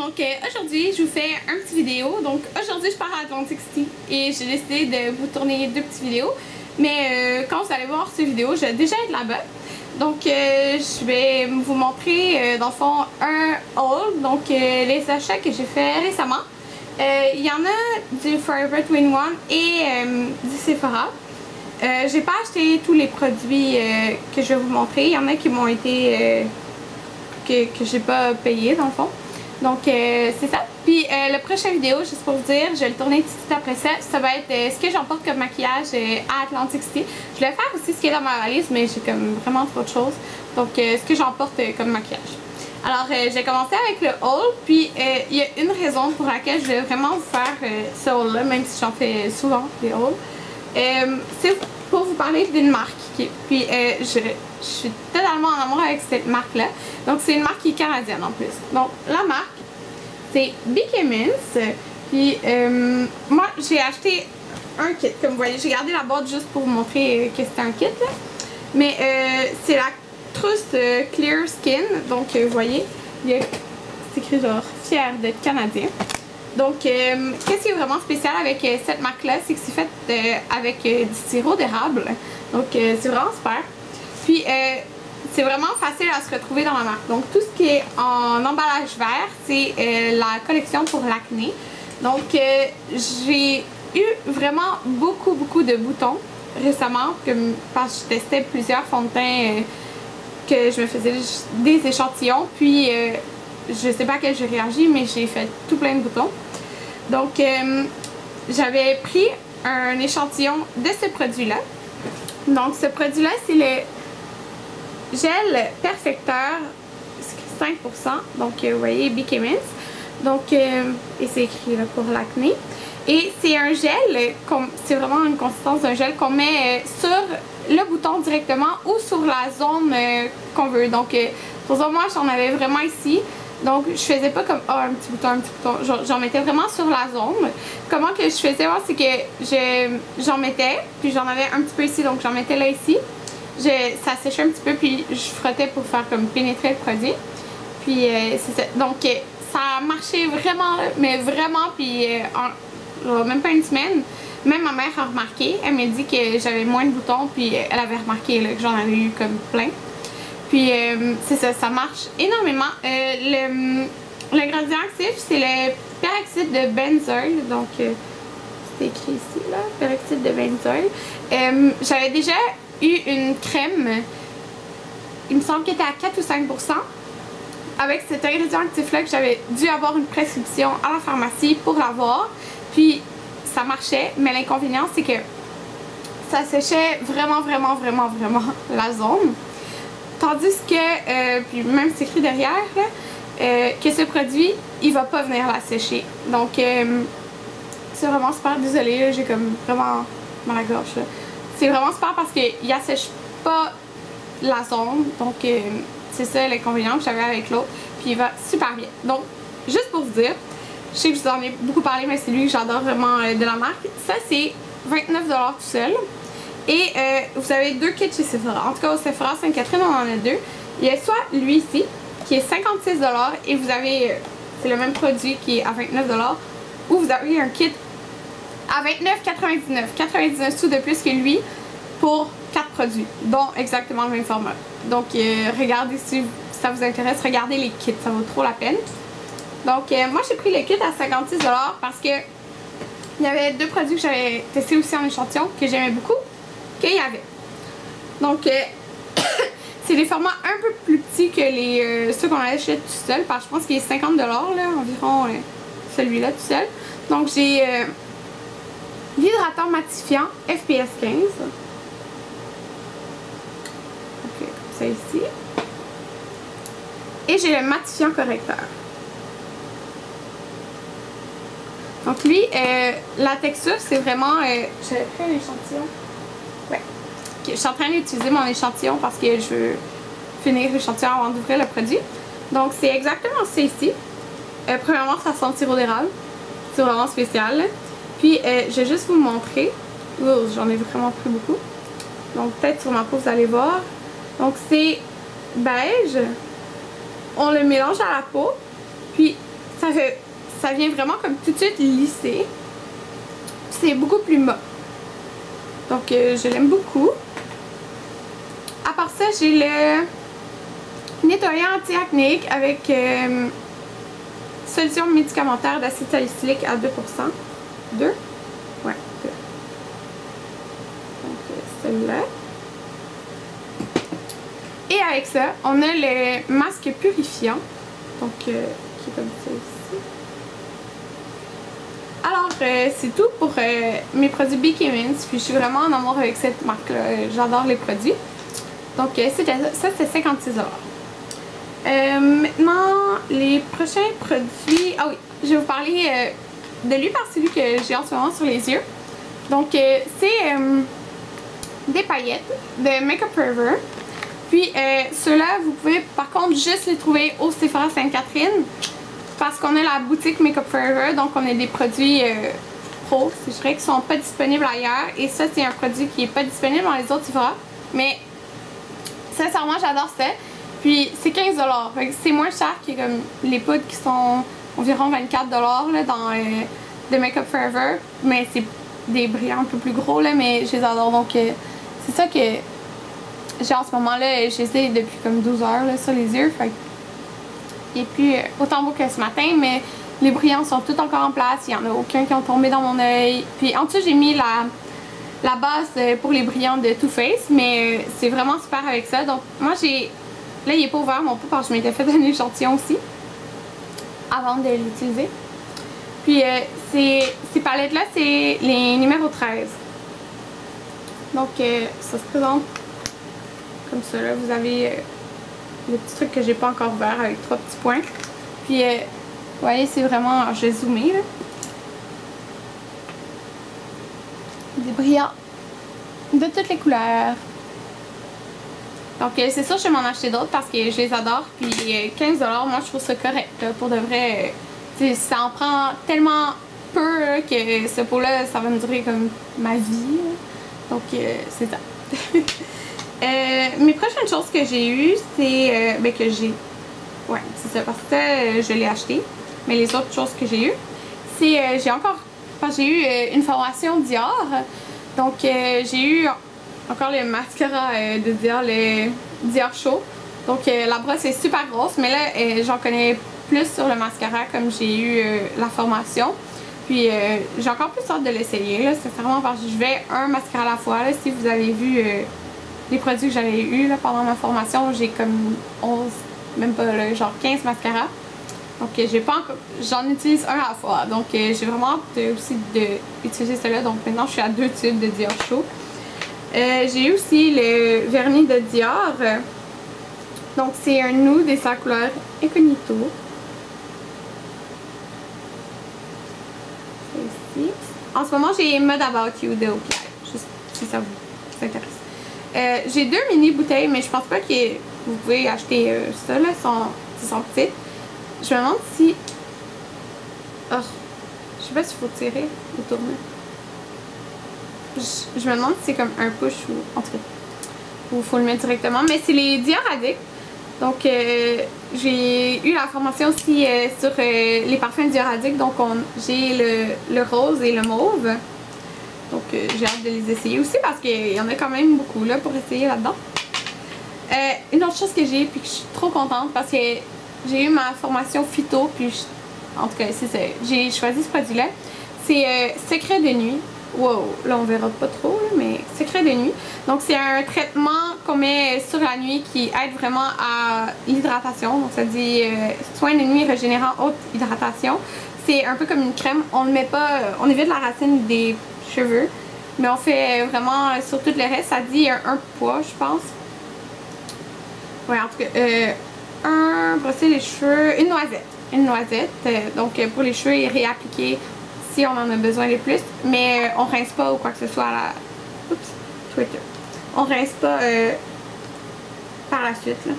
Donc aujourd'hui je vous fais un petit vidéo. Donc aujourd'hui je pars à Atlantic City et j'ai décidé de vous tourner deux petites vidéos. Mais quand vous allez voir cette vidéo, je vais déjà être là-bas. Donc je vais vous montrer dans le fond un haul. Donc les achats que j'ai fait récemment. Il y en a du Forever 21 et du Sephora. J'ai pas acheté tous les produits que je vais vous montrer. Il y en a qui m'ont été que j'ai pas payé dans le fond. Donc c'est ça. Puis la prochaine vidéo, juste pour vous dire, je vais le tourner tout de suite après ça. Ça va être ce que j'emporte comme maquillage à Atlantic City. Je vais faire aussi ce qui est dans ma valise, mais j'ai comme vraiment trop de choses. Donc ce que j'emporte comme maquillage. Alors j'ai commencé avec le haul. Puis il y a une raison pour laquelle je vais vraiment vous faire ce haul là, même si j'en fais souvent des hauls. C'est pour vous parler d'une marque. Puis je suis totalement en amour avec cette marque là. Donc c'est une marque qui est canadienne en plus. Donc la marque c'est BK Mints. Puis moi j'ai acheté un kit. Comme vous voyez, j'ai gardé la boîte juste pour vous montrer que c'était un kit là. Mais c'est la Trousse Clear Skin. Donc vous voyez, c'est écrit genre fier d'être canadien. Donc, qu'est-ce qui est vraiment spécial avec cette marque-là, c'est que c'est fait avec du sirop d'érable. Donc, c'est vraiment super. Puis, c'est vraiment facile à se retrouver dans la marque. Donc, tout ce qui est en emballage vert, c'est la collection pour l'acné. Donc, j'ai eu vraiment beaucoup de boutons récemment, parce que je testais plusieurs fonds de teint que je me faisais des échantillons. Puis, je sais pas à quel j'ai réagi, mais j'ai fait tout plein de boutons. Donc, j'avais pris un échantillon de ce produit-là. Donc, ce produit-là, c'est le gel perfecteur 5%. Donc, vous voyez, BK Mints. Donc, et c'est écrit là pour l'acné. Et c'est un gel, c'est vraiment une consistance d'un gel qu'on met sur le bouton directement ou sur la zone qu'on veut. Donc, pour ça, moi, j'en avais vraiment ici. Donc, je faisais pas comme un petit bouton, j'en mettais vraiment sur la zone. Comment que je faisais, moi, c'est que j'en mettais, puis j'en avais un petit peu ici, donc j'en mettais là ici. Ça séchait un petit peu, puis je frottais pour faire comme pénétrer le produit. Puis, c'est ça. Donc, ça a marché vraiment, mais vraiment, puis même pas une semaine. Même ma mère a remarqué, elle m'a dit que j'avais moins de boutons, puis elle avait remarqué là, que j'en avais eu comme plein. Puis c'est ça, ça marche énormément. L'ingrédient actif, c'est le peroxyde de benzoyl. Donc, c'est écrit ici, là, peroxyde de benzoyl. J'avais déjà eu une crème, il me semble qu'elle était à 4 ou 5%. Avec cet ingrédient actif-là, que j'avais dû avoir une prescription à la pharmacie pour l'avoir. Puis, ça marchait, mais l'inconvénient, c'est que ça séchait vraiment la zone. Tandis que, puis même c'est écrit derrière, là, que ce produit, il va pas venir la sécher. Donc, c'est vraiment super. Désolée, j'ai comme vraiment mal à la gorge. C'est vraiment super parce qu'il assèche pas la zone. Donc, c'est ça l'inconvénient que j'avais avec l'autre. Puis, il va super bien. Donc, juste pour vous dire, je sais que je vous en ai beaucoup parlé, mais c'est lui que j'adore vraiment de la marque. Ça, c'est 29$ tout seul. Et vous avez deux kits chez Sephora. En tout cas, au Sephora Sainte-Catherine, on en a deux. Il y a soit lui ici, qui est 56$, et vous avez, c'est le même produit qui est à 29$, ou vous avez un kit à 29,99$. 99 sous de plus que lui pour 4 produits, dont exactement le même format. Donc, regardez si ça vous intéresse, regardez les kits, ça vaut trop la peine. Donc, moi, j'ai pris le kit à 56$ parce que il y avait deux produits que j'avais testés aussi en échantillon, que j'aimais beaucoup. Qu'il y avait. Donc, c'est des formats un peu plus petits que ceux qu'on achète tout seul. Parce que je pense qu'il est 50$ là, environ celui-là tout seul. Donc, j'ai l'hydratant matifiant FPS 15. Ok, ça ici. Et j'ai le matifiant correcteur. Donc, lui, la texture, c'est vraiment. J'avais pris un échantillon. Ouais. Je suis en train d'utiliser mon échantillon parce que je veux finir l'échantillon avant d'ouvrir le produit. Donc, c'est exactement ça ici. Premièrement, ça sent le sirop d'érable. C'est vraiment spécial. Puis, je vais juste vous montrer. Oh, j'en ai vraiment pris beaucoup. Donc, peut-être sur ma peau, vous allez voir. Donc, c'est beige. On le mélange à la peau. Puis, ça vient vraiment comme tout de suite lisser. C'est beaucoup plus mat. Donc je l'aime beaucoup. À part ça, j'ai le nettoyant anti-acnéique avec solution médicamentaire d'acide salicylique à 2%. 2? Ouais, 2. Donc celui-là. Et avec ça, on a le masque purifiant. Donc qui est comme ça ici. Alors, c'est tout pour mes produits BK Mints. Puis je suis vraiment en amour avec cette marque-là. J'adore les produits. Donc, ça, c'est 56$. Maintenant, les prochains produits... Ah oui, je vais vous parler de lui par celui que j'ai en ce moment sur les yeux. Donc, c'est des paillettes de Makeup Forever. Puis, ceux-là, vous pouvez par contre juste les trouver au Sephora Sainte-Catherine. Parce qu'on a la boutique Makeup Forever, donc on a des produits pro, je dirais, qui sont pas disponibles ailleurs. Et ça, c'est un produit qui est pas disponible dans les autres Sephora. Mais sincèrement, j'adore ça. Puis c'est 15$. C'est moins cher que comme les poudres qui sont environ 24$ là, dans de Makeup Forever. Mais c'est des brillants un peu plus gros, là, mais je les adore. Donc c'est ça que j'ai en ce moment-là. Je les ai depuis comme 12 heures là, sur les yeux. Fait et puis autant beau que ce matin, mais les brillants sont tous encore en place. Il n'y en a aucun qui ont tombé dans mon œil. Puis en dessous, j'ai mis la base pour les brillants de Too Faced, mais c'est vraiment super avec ça. Donc moi j'ai... Là il n'est pas ouvert mon pot parce que je m'étais fait un échantillon aussi avant de l'utiliser. Puis ces palettes-là, c'est les numéros 13. Donc ça se présente comme ça. Là, vous avez... le petit truc que j'ai pas encore ouvert avec 3 petits points. Puis, vous voyez, c'est vraiment... Alors, je vais zoomer, là. Des brillants de toutes les couleurs. Donc, c'est sûr, je vais m'en acheter d'autres parce que je les adore. Puis, 15$, moi, je trouve ça correct. Là, pour de vrai, ça en prend tellement peu là, que ce pot-là, ça va me durer comme ma vie. Là. Donc, c'est ça. Mes prochaines choses que j'ai eues, c'est ben que j'ai... Ouais, c'est ça, parce que je l'ai acheté. Mais les autres choses que j'ai eues, c'est... j'ai encore... J'ai eu une formation Dior. Donc, j'ai eu encore le mascara de Dior, le Dior Show. Donc, la brosse est super grosse. Mais là, j'en connais plus sur le mascara comme j'ai eu la formation. Puis, j'ai encore plus hâte de l'essayer, là, sincèrement, parce que je vais un mascara à la fois. Là, si vous avez vu... les produits que j'avais eu là, pendant ma formation, j'ai comme 11, même pas là, genre 15 mascaras. Donc j'ai pas encore, j'en utilise un à la fois. Donc j'ai vraiment hâte aussi d'utiliser cela. Donc maintenant je suis à 2 tubes de Dior Show. J'ai eu aussi le vernis de Dior. Donc c'est un nude et sa couleur Incognito. C'est ici. En ce moment j'ai Mud About You de Opiaille, juste si ça vous intéresse. J'ai 2 mini bouteilles, mais je pense pas que vous pouvez acheter ça, là, ils sont petites. Je me demande si... Oh, je sais pas s'il faut tirer ou tourner. Je me demande si c'est comme un push ou... En tout cas, ou il faut le mettre directement. Mais c'est les Dior Addict. Donc, j'ai eu la formation aussi sur les parfums Dior Addict. Donc, j'ai le rose et le mauve. Donc j'ai hâte de les essayer aussi parce qu'il y en a quand même beaucoup là pour essayer là-dedans. Une autre chose que j'ai puis que je suis trop contente parce que j'ai eu ma formation phyto puis en tout cas c'est ça, j'ai choisi ce produit là. C'est Secret de nuit. Wow, là on verra pas trop là, mais Secret de nuit. Donc c'est un traitement qu'on met sur la nuit qui aide vraiment à l'hydratation. Donc ça dit soin de nuit régénérant haute hydratation. C'est un peu comme une crème, on le met pas, on évite la racine des cheveux, mais on fait vraiment sur tout le reste. Ça dit un poids, je pense. Ouais, en tout cas, brosser les cheveux, une noisette, donc pour les cheveux et réappliquer si on en a besoin de plus, mais on rince pas ou quoi que ce soit à la... Oups, Twitter. On rince pas par la suite, là.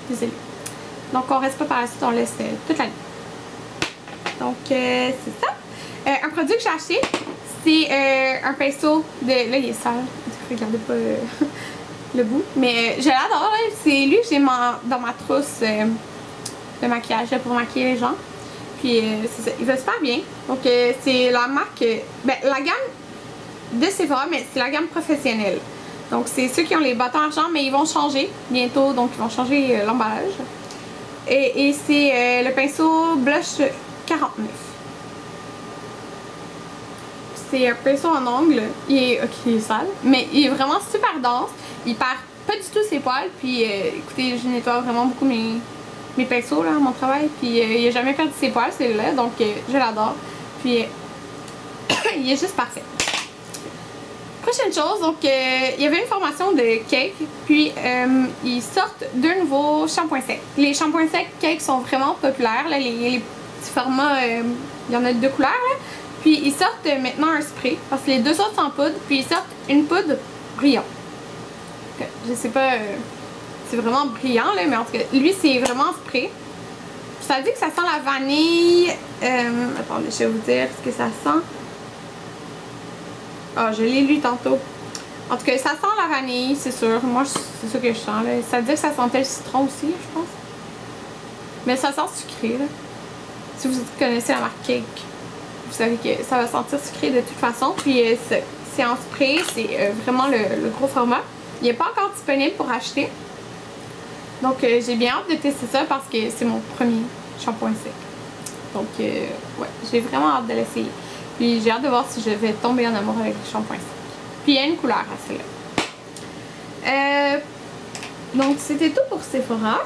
Désolée. Donc on rince pas par la suite, on laisse toute la nuit. Donc c'est ça. Un produit que j'ai acheté, c'est un pinceau de... Là il est sale, regardez pas le bout. Mais je l'adore, c'est lui que j'ai dans ma trousse de maquillage là, pour maquiller les gens. Puis c'est ça, il va super bien. Donc c'est la marque, ben la gamme de Sephora, mais c'est la gamme professionnelle. Donc c'est ceux qui ont les bâtons argent, mais ils vont changer bientôt, donc ils vont changer l'emballage. Et c'est le pinceau Blush 49. C'est un pinceau en ongle, il est sale, mais il est vraiment super dense. Il perd pas du tout ses poils, puis écoutez, je nettoie vraiment beaucoup mes pinceaux là, à mon travail, puis il a jamais perdu ses poils celui-là, donc je l'adore. Puis il est juste parfait. Prochaine chose, donc il y avait une formation de Cake, puis ils sortent deux nouveaux shampoings secs. Les shampoings secs Cake sont vraiment populaires, là, les petits formats, il y en a deux couleurs, là. Puis ils sortent maintenant un spray, parce que les deux autres sont en poudre, puis ils sortent une poudre brillant. Je sais pas, c'est vraiment brillant là, mais en tout cas, lui c'est vraiment spray. Ça dit que ça sent la vanille, attendez, je vais vous dire ce que ça sent. Ah, je l'ai lu tantôt. En tout cas, ça sent la vanille, c'est sûr. Moi, c'est ça que je sens. Là. Ça dit que ça sentait le citron aussi, je pense. Mais ça sent sucré. Là. Si vous connaissez la marque Cake, vous savez que ça va sentir sucré de toute façon. Puis c'est en spray, c'est vraiment le gros format. Il n'est pas encore disponible pour acheter. Donc, j'ai bien hâte de tester ça parce que c'est mon premier shampoing sec. Donc, ouais, j'ai vraiment hâte de l'essayer. Puis j'ai hâte de voir si je vais tomber en amour avec les shampoings secs. Puis il y a une couleur à celle-là. Donc c'était tout pour Sephora.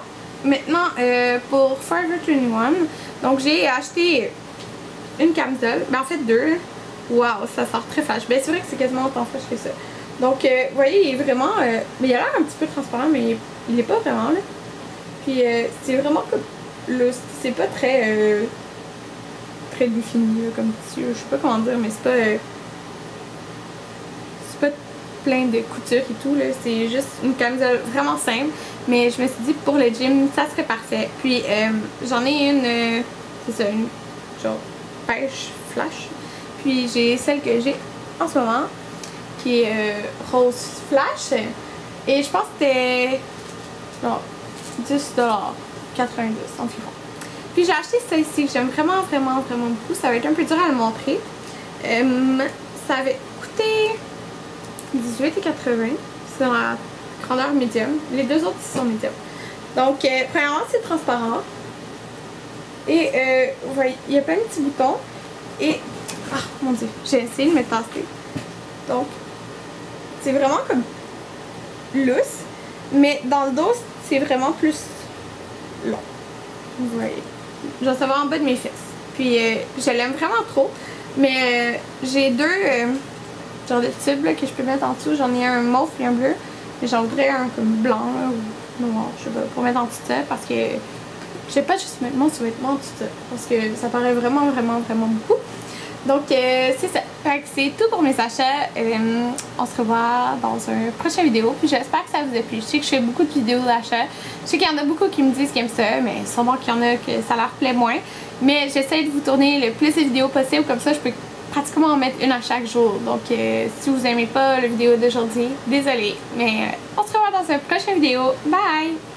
Maintenant pour Forever 21, donc j'ai acheté une camisole. Ben en fait deux. Waouh, ça sort très flash. Ben c'est vrai que c'est quasiment autant flash que ça. Donc vous voyez, il est vraiment... mais il a l'air un petit peu transparent, mais il est pas vraiment là. Puis c'est vraiment comme... C'est pas très... très défini là, comme tissu, je sais pas comment dire, mais c'est pas plein de couture et tout là, c'est juste une camisole vraiment simple, mais je me suis dit pour le gym ça serait parfait. Puis j'en ai une, c'est ça, une genre pêche flash, puis j'ai celle que j'ai en ce moment qui est rose flash, et je pense que c'était genre 10$, 90 environ. Puis j'ai acheté celle-ci que j'aime vraiment beaucoup. Ça va être un peu dur à le montrer. Ça avait coûté 18,80$. C'est dans la grandeur médium. Les deux autres sont médium. Donc premièrement c'est transparent. Et vous voyez, il y a plein de petits boutons. Et ah mon dieu, j'ai essayé de me tasser. Donc c'est vraiment comme lousse. Mais dans le dos c'est vraiment plus long. Vous voyez. Genre ça va en bas de mes fesses. Puis je l'aime vraiment trop. Mais j'ai deux genres de tubes là, que je peux mettre en dessous. J'en ai un mauve et un bleu. Mais j'en voudrais un comme blanc là, ou noir, je sais pas, pour mettre en dessous de ça. Parce que je vais pas juste mettre mon sous-vêtement en dessous de ça. Parce que ça paraît vraiment beaucoup. Donc c'est ça. Fait que c'est tout pour mes achats. On se revoit dans une prochaine vidéo. Puis j'espère que ça vous a plu. Je sais que je fais beaucoup de vidéos d'achat. Je sais qu'il y en a beaucoup qui me disent qu'ils aiment ça, mais sûrement qu'il y en a que ça leur plaît moins. Mais j'essaie de vous tourner le plus de vidéos possible. Comme ça, je peux pratiquement en mettre une à chaque jour. Donc si vous n'aimez pas la vidéo d'aujourd'hui, désolée. Mais on se revoit dans une prochaine vidéo. Bye!